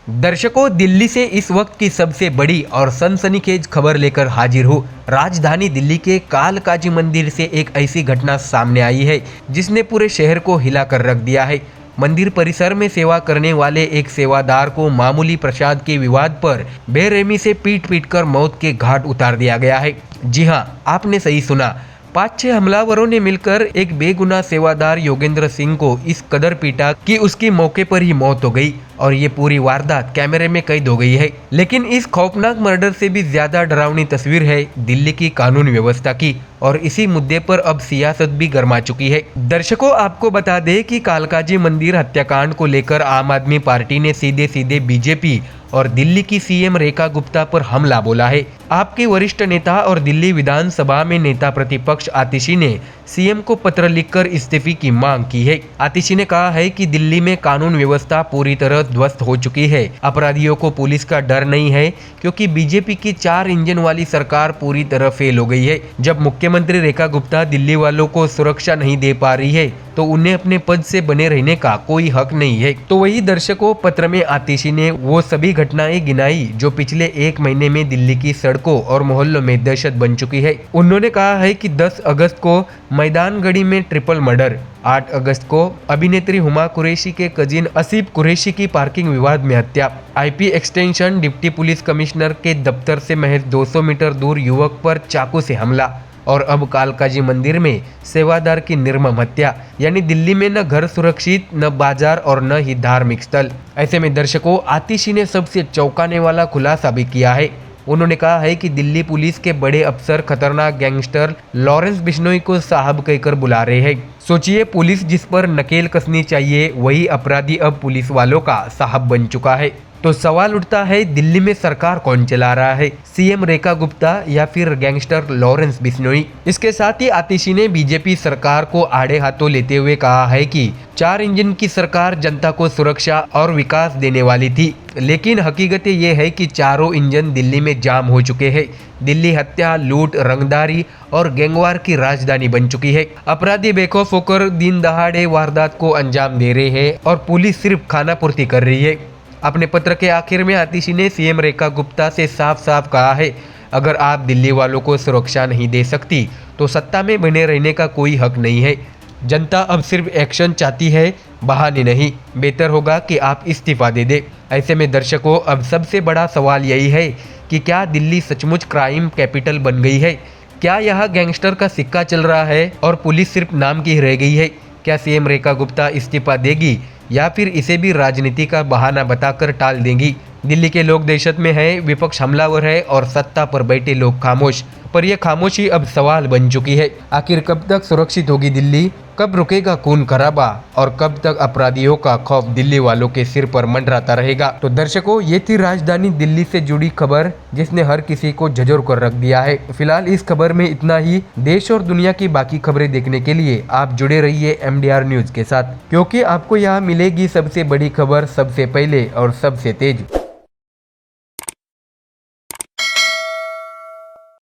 दर्शकों, दिल्ली से इस वक्त की सबसे बड़ी और सनसनीखेज खबर लेकर हाजिर हूँ। राजधानी दिल्ली के कालकाजी मंदिर से एक ऐसी घटना सामने आई है जिसने पूरे शहर को हिला कर रख दिया है। मंदिर परिसर में सेवा करने वाले एक सेवादार को मामूली प्रसाद के विवाद पर बेरहमी से पीट पीट कर मौत के घाट उतार दिया गया है। जी हाँ, आपने सही सुना। 5-6 हमलावरों ने मिलकर एक बेगुनाह सेवादार योगेंद्र सिंह को इस कदर पीटा कि उसकी मौके पर ही मौत हो गई और ये पूरी वारदात कैमरे में कैद हो गई है। लेकिन इस खौफनाक मर्डर से भी ज्यादा डरावनी तस्वीर है दिल्ली की कानून व्यवस्था की, और इसी मुद्दे पर अब सियासत भी गर्मा चुकी है। दर्शकों, आपको बता दें कि कालकाजी मंदिर हत्याकांड को लेकर आम आदमी पार्टी ने सीधे सीधे बीजेपी और दिल्ली की सीएम रेखा गुप्ता पर हमला बोला है। आपके वरिष्ठ नेता और दिल्ली विधानसभा में नेता प्रतिपक्ष आतिशी ने सीएम को पत्र लिखकर इस्तीफे की मांग की है। आतिशी ने कहा है कि दिल्ली में कानून व्यवस्था पूरी तरह ध्वस्त हो चुकी है। अपराधियों को पुलिस का डर नहीं है क्योंकि बीजेपी की 4 इंजन वाली सरकार पूरी तरह फेल हो गई है। जब मुख्यमंत्री रेखा गुप्ता दिल्ली वालों को सुरक्षा नहीं दे पा रही है तो उन्हें अपने पद से बने रहने का कोई हक नहीं है। तो वही दर्शकों, पत्र में आतिशी ने वो सभी घटनाएं गिनाई जो पिछले 1 महीने में दिल्ली की सड़कों और मोहल्लों में दहशत बन चुकी है। उन्होंने कहा है कि 10 अगस्त को मैदानगढ़ी में ट्रिपल मर्डर, 8 अगस्त को अभिनेत्री हुमा कुरैशी के कजिन असीब कुरैशी की पार्किंग विवाद में हत्या, IP extension deputy police commissioner के दफ्तर से महज 200 मीटर दूर युवक पर चाकू से हमला, और अब कालकाजी मंदिर में सेवादार की निर्मम हत्या। यानी दिल्ली में न घर सुरक्षित, न बाजार और न ही धार्मिक स्थल। ऐसे में दर्शकों, आतिशी ने सबसे चौंकाने वाला खुलासा भी किया है। उन्होंने कहा है कि दिल्ली पुलिस के बड़े अफसर खतरनाक गैंगस्टर लॉरेंस बिश्नोई को साहब कहकर बुला रहे हैं। सोचिए, पुलिस जिस पर नकेल कसनी चाहिए वही अपराधी अब पुलिस वालों का साहब बन चुका है। तो सवाल उठता है, दिल्ली में सरकार कौन चला रहा है, सीएम रेखा गुप्ता या फिर गैंगस्टर लॉरेंस बिश्नोई? इसके साथ ही आतिशी ने बीजेपी सरकार को आड़े हाथों लेते हुए कहा है कि 4 इंजन की सरकार जनता को सुरक्षा और विकास देने वाली थी, लेकिन हकीकत ये है कि चारों इंजन दिल्ली में जाम हो चुके हैं। दिल्ली हत्या, लूट, रंगदारी और गैंगवार की राजधानी बन चुकी है। अपराधी बेखौफ होकर दिन दहाड़े वारदात को अंजाम दे रहे हैं और पुलिस सिर्फ खाना पूर्ति कर रही है। अपने पत्र के आखिर में आतिशी ने सीएम रेखा गुप्ता से साफ साफ कहा है, अगर आप दिल्ली वालों को सुरक्षा नहीं दे सकती तो सत्ता में बने रहने का कोई हक नहीं है। जनता अब सिर्फ एक्शन चाहती है, बहाने नहीं। बेहतर होगा कि आप इस्तीफा दे दें। ऐसे में दर्शकों, अब सबसे बड़ा सवाल यही है कि क्या दिल्ली सचमुच क्राइम कैपिटल बन गई है? क्या यहाँ गैंगस्टर का सिक्का चल रहा है और पुलिस सिर्फ नाम की रह गई है? क्या सीएम रेखा गुप्ता इस्तीफा देगी या फिर इसे भी राजनीति का बहाना बताकर टाल देंगी? दिल्ली के लोग दहशत में हैं, विपक्ष हमलावर है और सत्ता पर बैठे लोग खामोश। पर यह खामोशी अब सवाल बन चुकी है। आखिर कब तक सुरक्षित होगी दिल्ली? कब रुकेगा खून खराबा? और कब तक अपराधियों का खौफ दिल्ली वालों के सिर पर मंडराता रहेगा? तो दर्शकों, ये थी राजधानी दिल्ली से जुड़ी खबर जिसने हर किसी को झंझोर कर रख दिया है। फिलहाल इस खबर में इतना ही। देश और दुनिया की बाकी खबरें देखने के लिए आप जुड़े रहिए MDR न्यूज के साथ, क्योंकि आपको यहाँ मिलेगी सबसे बड़ी खबर सबसे पहले और सबसे तेज।